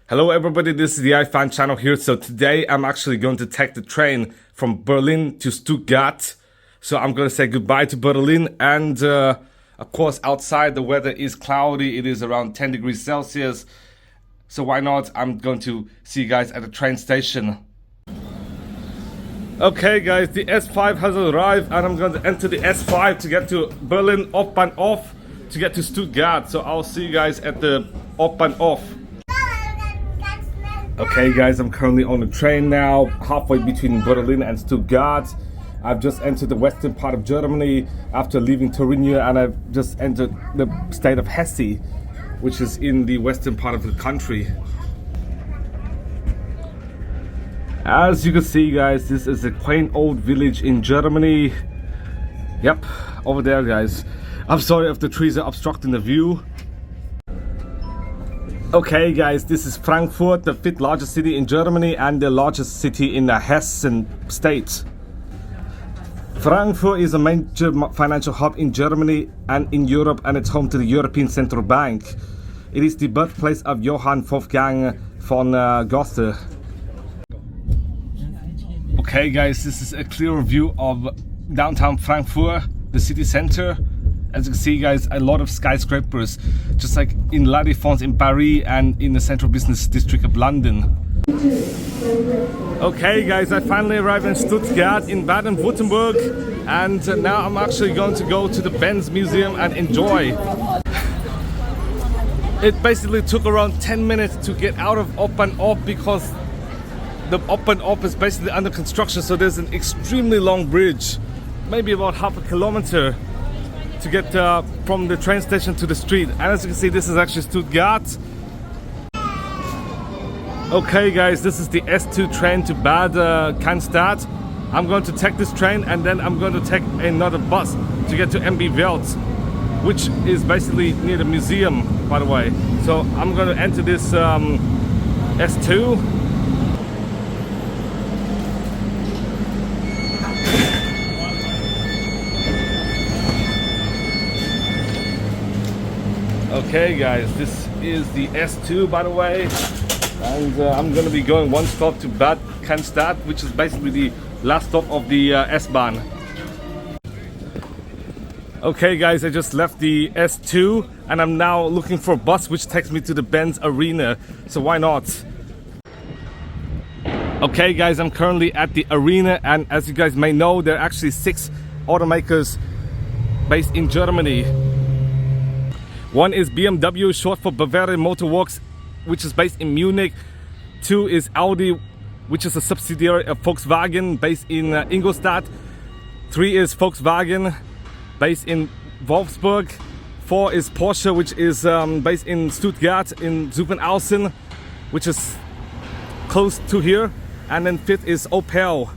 Hello everybody, this is the iFan channel here. So today I'm actually going to take the train from Berlin to Stuttgart. So I'm going to say goodbye to Berlin, and of course outside the weather is cloudy. It is around 10 degrees Celsius. So why not? I'm going to see you guys at the train station. Okay guys, the S5 has arrived and I'm going to enter the S5 to get to Berlin Hauptbahnhof to get to Stuttgart. So I'll see you guys at the Hauptbahnhof. Okay guys, I'm currently on the train now, halfway between Berlin and Stuttgart. I've just entered the western part of Germany after leaving Thuringia, and I've just entered the state of Hesse, which is in the western part of the country. As you can see guys, this is a quaint old village in Germany. Yep, over there guys. I'm sorry if the trees are obstructing the view. Okay guys, this is Frankfurt, the 5th largest city in Germany and the largest city in the Hessen state. Frankfurt is a major financial hub in Germany and in Europe, and it's home to the European Central Bank. It is the birthplace of Johann Wolfgang von Goethe. Okay guys, this is a clear view of downtown Frankfurt, the city center. As you can see guys, a lot of skyscrapers, just like in La Défense in Paris and in the central business district of London. Okay guys, I finally arrived in Stuttgart in Baden-Württemberg, and now I'm actually going to go to the Benz Museum and enjoy. It basically took around 10 minutes to get out of Hauptbahnhof because the Hauptbahnhof is basically under construction, so there's an extremely long bridge, maybe about half a kilometer, to get from the train station to the street. And as you can see, this is actually Stuttgart. Okay guys, this is the S2 train to Bad Cannstatt. I'm going to take this train and then I'm going to take another bus to get to MB Welt, which is basically near the museum, by the way. So I'm going to enter this S2. Okay guys, this is the S2 by the way, and I'm gonna be going one stop to Bad Cannstatt, which is basically the last stop of the S-Bahn. Okay guys, I just left the S2 and I'm now looking for a bus which takes me to the Benz Arena, so why not? Okay guys, I'm currently at the arena, and as you guys may know, there are actually 6 automakers based in Germany. One is BMW, short for Bavarian Motor Works, which is based in Munich. 2 is Audi, which is a subsidiary of Volkswagen, based in Ingolstadt. 3 is Volkswagen, based in Wolfsburg. 4 is Porsche, which is based in Stuttgart, in Zuffenhausen, which is close to here. And then 5th is Opel,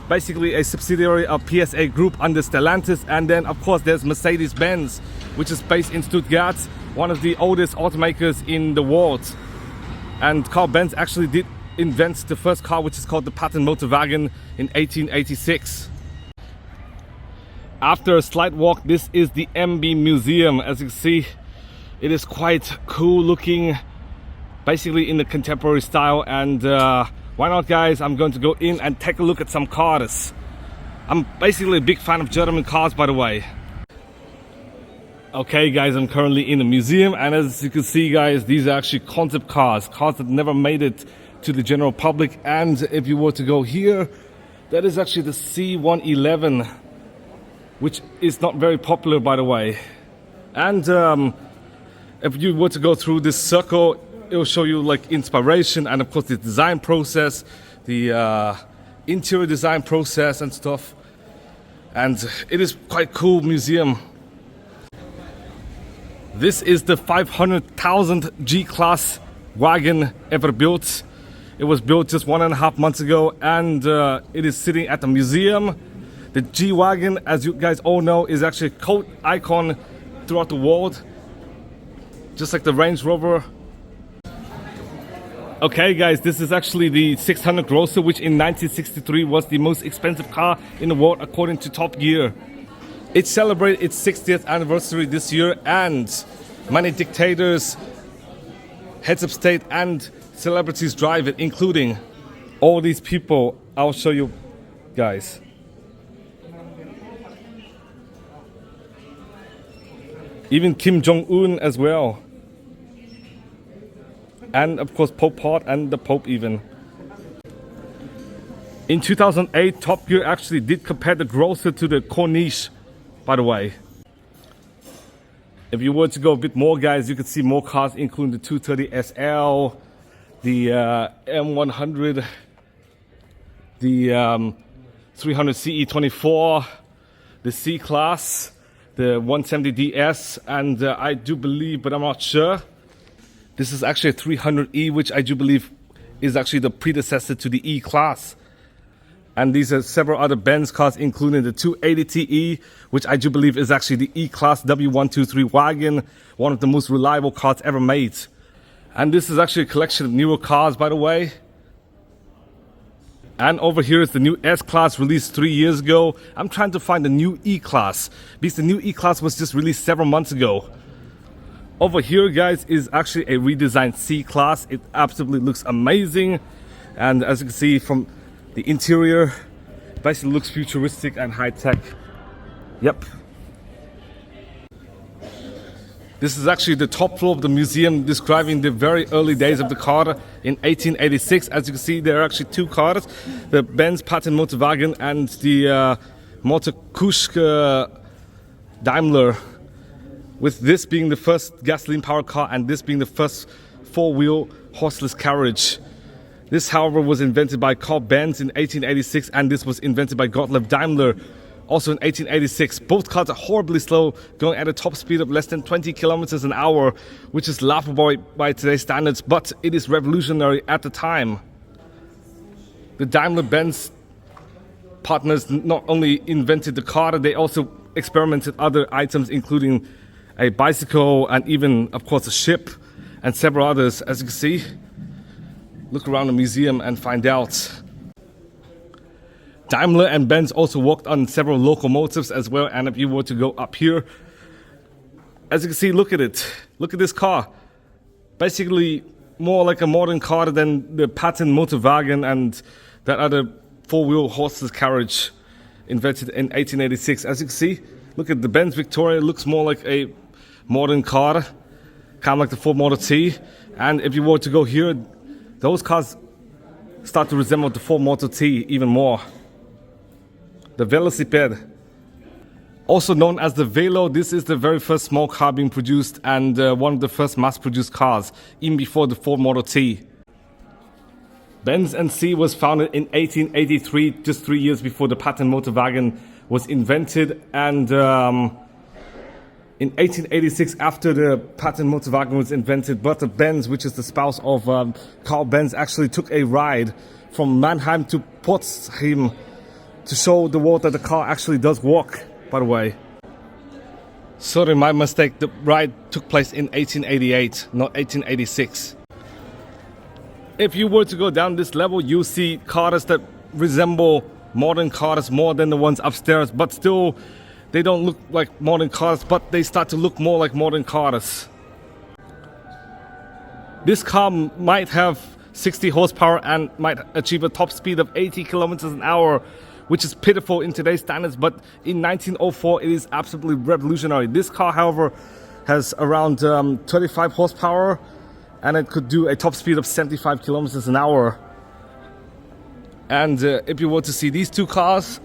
basically a subsidiary of PSA Group under Stellantis. And then of course there's Mercedes Benz, which is based in Stuttgart, one of the oldest automakers in the world. And Carl Benz actually did invent the first car, which is called the Patent Motorwagen, in 1886. After a slight walk, this is the MB Museum. As you can see, it is quite cool looking, basically in the contemporary style. And why not guys, I'm going to go in and take a look at some cars. I'm basically a big fan of German cars, by the way. Okay guys, I'm currently in the museum, and as you can see guys, these are actually concept cars that never made it to the general public. And if you were to go here, that is actually the C111, which is not very popular, by the way. And if you were to go through this circle, it will show you like inspiration and of course the design process, the interior design process and stuff. And it is quite cool museum. This is the 500,000th G-Class wagon ever built. It was built just 1.5 months ago, and it is sitting at the museum. The G-Wagon, as you guys all know, is actually a cult icon throughout the world, just like the Range Rover. Okay guys, this is actually the 600 Grosser, which in 1963 was the most expensive car in the world according to Top Gear. It celebrated its 60th anniversary this year, and many dictators heads of state and celebrities drive it, including all these people. I'll show you guys. Even Kim Jong-un as well. And of course Pol Pot and the Pope even. In 2008, Top Gear actually did compare the Grosser to the Corniche, by the way. If you were to go a bit more, guys, you could see more cars, including the 230 SL, the M100, the 300 CE24, the C Class, the 170 DS, and I do believe, but I'm not sure, this is actually a 300E, which I do believe is actually the predecessor to the E Class. And these are several other Benz cars, including the 280TE, which I do believe is actually the E Class W123 wagon, one of the most reliable cars ever made. And this is actually a collection of newer cars, by the way. And over here is the new S Class released 3 years ago. I'm trying to find the new E Class, because the new E Class was just released several months ago. Over here, guys, is actually a redesigned C Class. It absolutely looks amazing. And as you can see from the interior, basically looks futuristic and high-tech. Yep. This is actually the top floor of the museum, describing the very early days of the car in 1886. As you can see, there are actually two cars, the Benz Patent Motorwagen and the Motorkuschke Daimler, with this being the first gasoline-powered car and this being the first four-wheel horseless carriage. This, however, was invented by Carl Benz in 1886, and this was invented by Gottlieb Daimler also in 1886. Both cars are horribly slow, going at a top speed of less than 20 kilometers an hour, which is laughable by today's standards, but it is revolutionary at the time. The Daimler-Benz partners not only invented the car, they also experimented other items, including a bicycle and even, of course, a ship and several others, as you can see. Look around the museum and find out. Daimler and Benz also worked on several locomotives as well, and if you were to go up here, as you can see, look at it. Look at this car. Basically more like a modern car than the Patent Motorwagen and that other four-wheel horseless carriage invented in 1886. As you can see, look at the Benz Victoria. It looks more like a modern car, kind of like the Ford Model T. And if you were to go here, those cars start to resemble the Ford Model T even more. The Velocipede, also known as the Velo, this is the very first small car being produced and one of the first mass-produced cars, even before the Ford Model T. Benz and C was founded in 1883, just 3 years before the Patent Motorwagen was invented, and in 1886, after the Patent Motorwagen was invented, Bertha Benz, which is the spouse of Carl Benz, actually took a ride from Mannheim to Potsdam to show the world that the car actually does work, by the way. Sorry, my mistake. The ride took place in 1888, not 1886. If you were to go down this level, you'll see cars that resemble modern cars more than the ones upstairs, but still they don't look like modern cars, but they start to look more like modern cars. This car might have 60 horsepower and might achieve a top speed of 80 kilometers an hour, which is pitiful in today's standards, but in 1904 it is absolutely revolutionary. This car, however, has around 35 horsepower and it could do a top speed of 75 kilometers an hour. And if you were to see these two cars,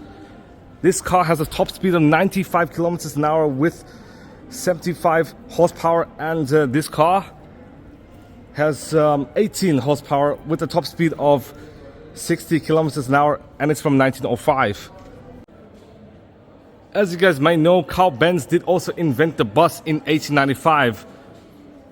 this car has a top speed of 95 kilometers an hour with 75 horsepower, and this car has 18 horsepower with a top speed of 60 kilometers an hour, and it's from 1905. As you guys might know, Carl Benz did also invent the bus in 1895.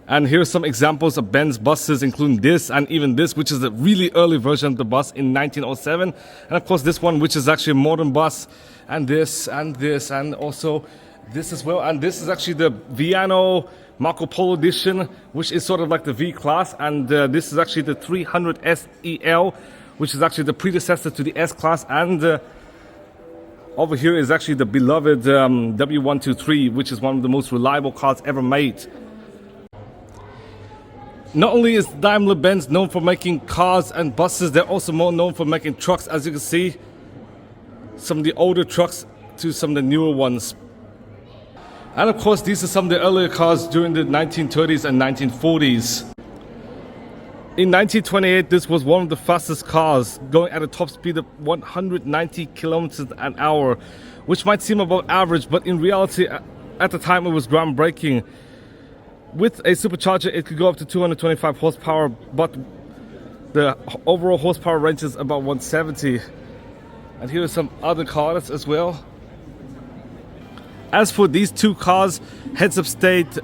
And here's some examples of Benz buses, including this and even this, which is a really early version of the bus in 1907. And of course this one, which is actually a modern bus, and this, and also this as well. And this is actually the Viano Marco Polo edition, which is sort of like the V Class. And this is actually the 300 SEL, which is actually the predecessor to the S Class. And over here is actually the beloved W123, which is one of the most reliable cars ever made. Not only is Daimler-Benz known for making cars and buses, they're also more known for making trucks, as you can see. Some of the older trucks to some of the newer ones. And of course, these are some of the earlier cars during the 1930s and 1940s. In 1928, this was one of the fastest cars, going at a top speed of 190 kilometers an hour, which might seem about average, but in reality, at the time it was groundbreaking. With a supercharger, it could go up to 225 horsepower, but the overall horsepower range is about 170. And here are some other cars as well. As for these two cars, heads of state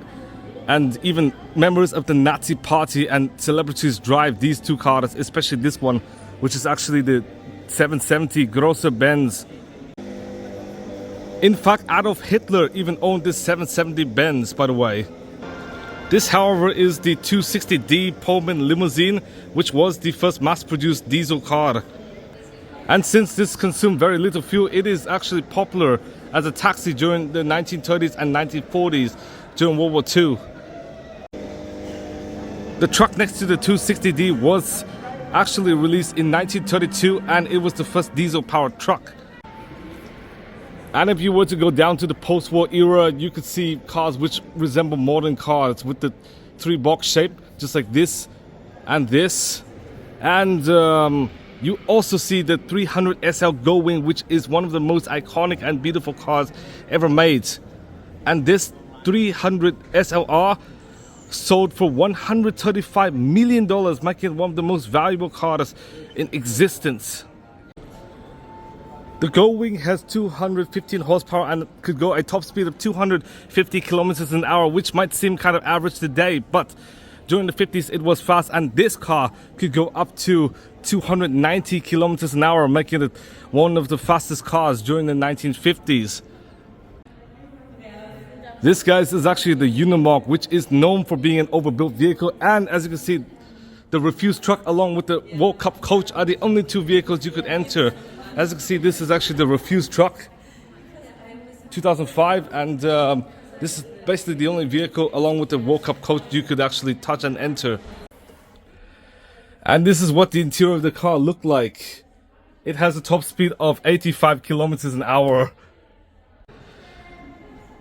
and even members of the Nazi party and celebrities drive these two cars, especially this one, which is actually the 770 Grosse Benz. In fact, Adolf Hitler even owned this 770 Benz, by the way. This, however, is the 260D Pullman limousine, which was the first mass-produced diesel car. And since this consumed very little fuel, it is actually popular as a taxi during the 1930s and 1940s during World War II. The truck next to the 260D was actually released in 1932, and it was the first diesel-powered truck. And if you were to go down to the post-war era, you could see cars which resemble modern cars with the three-box shape, just like this and this. And you also see the 300 SL Gullwing, which is one of the most iconic and beautiful cars ever made. And this 300 SLR sold for $135 million, making it one of the most valuable cars in existence. The Gullwing has 215 horsepower and could go a top speed of 250 kilometers an hour, which might seem kind of average today, but during the 50s it was fast, and this car could go up to 290 kilometers an hour, making it one of the fastest cars during the 1950s. This, guys, is actually the Unimog, which is known for being an overbuilt vehicle, and as you can see, the refuse truck along with the World Cup coach are the only two vehicles you could enter. As you can see, this is actually the refuse truck, 2005, and this is basically the only vehicle along with the World Cup coach you could actually touch and enter. And this is what the interior of the car looked like. It has a top speed of 85 kilometers an hour.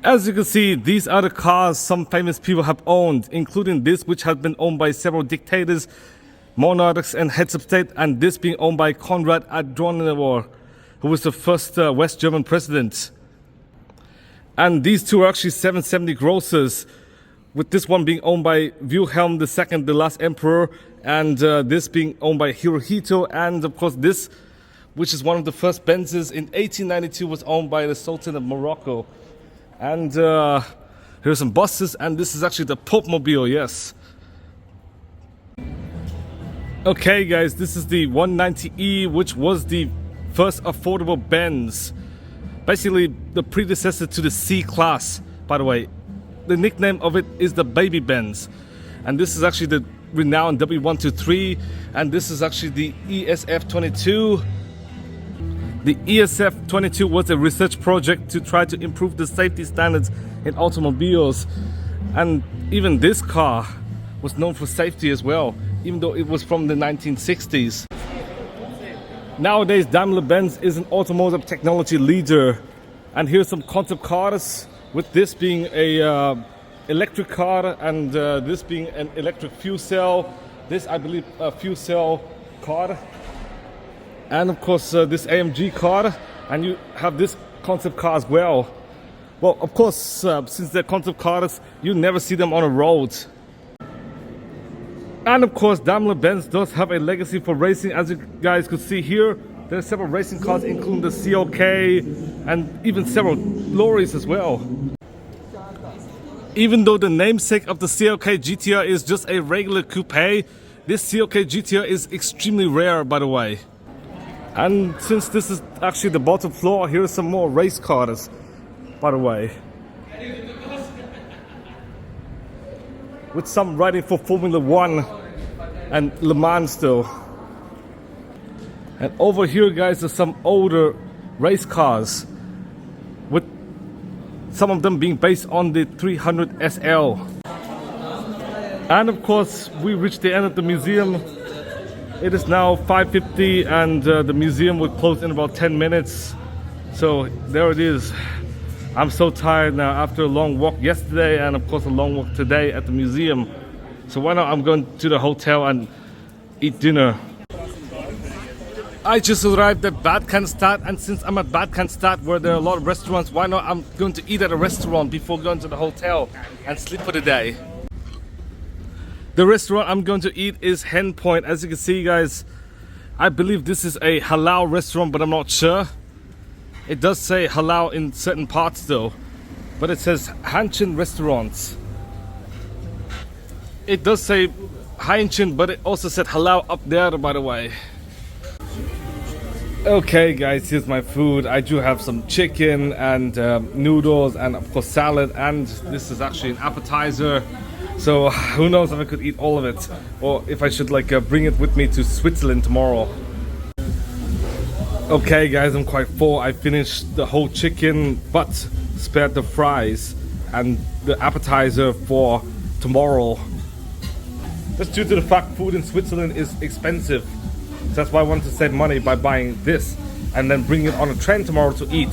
As you can see, these are the cars some famous people have owned, including this, which has been owned by several dictators, monarchs and heads of state, and this being owned by Konrad Adenauer, who was the first West German president. And these two are actually 770 Grosses, with this one being owned by Wilhelm II, the last emperor, and this being owned by Hirohito, and of course this, which is one of the first Benzes in 1892, was owned by the Sultan of Morocco. And here's some buses, and this is actually the Popemobile, yes. Okay guys, this is the 190E, which was the first affordable Benz. Basically the predecessor to the C Class, by the way. The nickname of it is the Baby Benz. And this is actually the renowned W123, and this is actually the ESF22. The ESF22 was a research project to try to improve the safety standards in automobiles. And even this car was known for safety as well, even though it was from the 1960s. Nowadays, Daimler-Benz is an automotive technology leader. And here's some concept cars, with this being a electric car, and this being an electric fuel cell. This, I believe, a fuel cell car. And of course, this AMG car. And you have this concept car as well. Well, of course, since they're concept cars, you never see them on a road. And of course, Daimler-Benz does have a legacy for racing. As you guys could see here, there are several racing cars, including the CLK and even several lorries as well. Even though the namesake of the CLK GTR is just a regular coupe, this CLK GTR is extremely rare, by the way. And since this is actually the bottom floor, here are some more race cars, by the way. With some riding for Formula 1 and Le Mans still. And over here, guys, are some older race cars, with some of them being based on the 300 SL. And of course, we reached the end of the museum. It is now 5:50 and the museum will close in about 10 minutes. So there it is. I'm so tired now after a long walk yesterday and of course a long walk today at the museum. So why not I'm going to the hotel and eat dinner. I just arrived at Bad Cannstatt, and since I'm at Bad Cannstatt where there are a lot of restaurants, why not I'm going to eat at a restaurant before going to the hotel and sleep for the day. The restaurant I'm going to eat is Hen Point. As you can see, guys, I believe this is a halal restaurant, but I'm not sure. It does say halal in certain parts though, but it says Hanchen Restaurants. It does say Hanchen, but it also said halal up there, by the way. Okay guys, here's my food. I do have some chicken and noodles and of course salad, and this is actually an appetizer. So who knows if I could eat all of it, or if I should like bring it with me to Switzerland tomorrow. Okay guys, I'm quite full. I finished the whole chicken but spared the fries and the appetizer for tomorrow. Just due to the fact food in Switzerland is expensive. That's why I want to save money by buying this and then bring it on a train tomorrow to eat.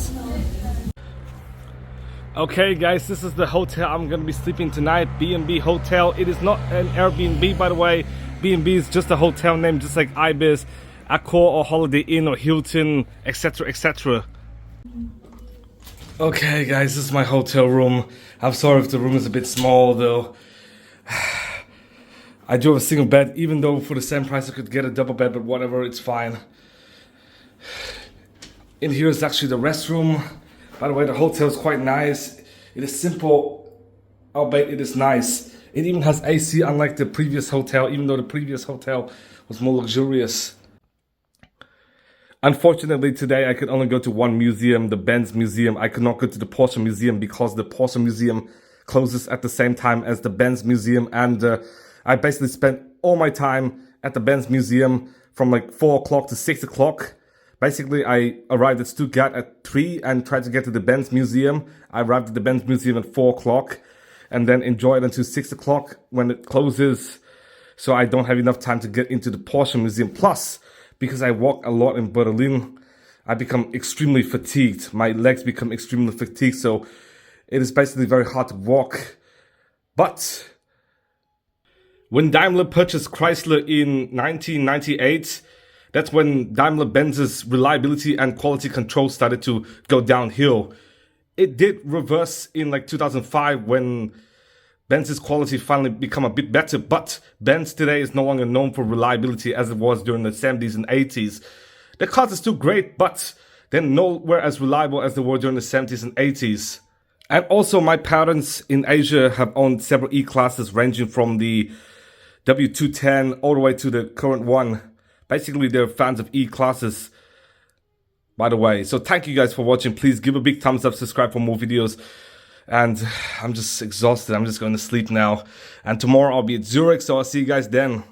Okay guys, this is the hotel I'm gonna be sleeping tonight, B&B Hotel. It is not an Airbnb, by the way. B&B is just a hotel name, just like Ibis, Accor or Holiday Inn or Hilton, etc, etc. Okay guys, this is my hotel room. I'm sorry if the room is a bit small though. I do have a single bed, even though for the same price I could get a double bed, but whatever, it's fine. In here is actually the restroom. By the way, the hotel is quite nice. It is simple, albeit it is nice. It even has AC, unlike the previous hotel, even though the previous hotel was more luxurious. Unfortunately, today I could only go to one museum, the Benz Museum. I could not go to the Porsche Museum because the Porsche Museum closes at the same time as the Benz Museum, and I basically spent all my time at the Benz Museum from like 4 o'clock to 6 o'clock. Basically, I arrived at Stuttgart at 3 and tried to get to the Benz Museum. I arrived at the Benz Museum at 4 o'clock and then enjoyed until 6 o'clock when it closes. So I don't have enough time to get into the Porsche Museum. Plus, because I walk a lot in Berlin, I become extremely fatigued. My legs become extremely fatigued. So it is basically very hard to walk. But when Daimler purchased Chrysler in 1998, that's when Daimler-Benz's reliability and quality control started to go downhill. It did reverse in like 2005 when Benz's quality finally become a bit better, but Benz today is no longer known for reliability as it was during the 70s and 80s. The cars are still great, but they're nowhere as reliable as they were during the 70s and 80s. And also my parents in Asia have owned several E-classes ranging from the W210 all the way to the current one. Basically, they're fans of E-classes, by the way. So thank you guys for watching. Please give a big thumbs up, subscribe for more videos. And I'm just exhausted. I'm just going to sleep now. And tomorrow I'll be at Zurich, so I'll see you guys then.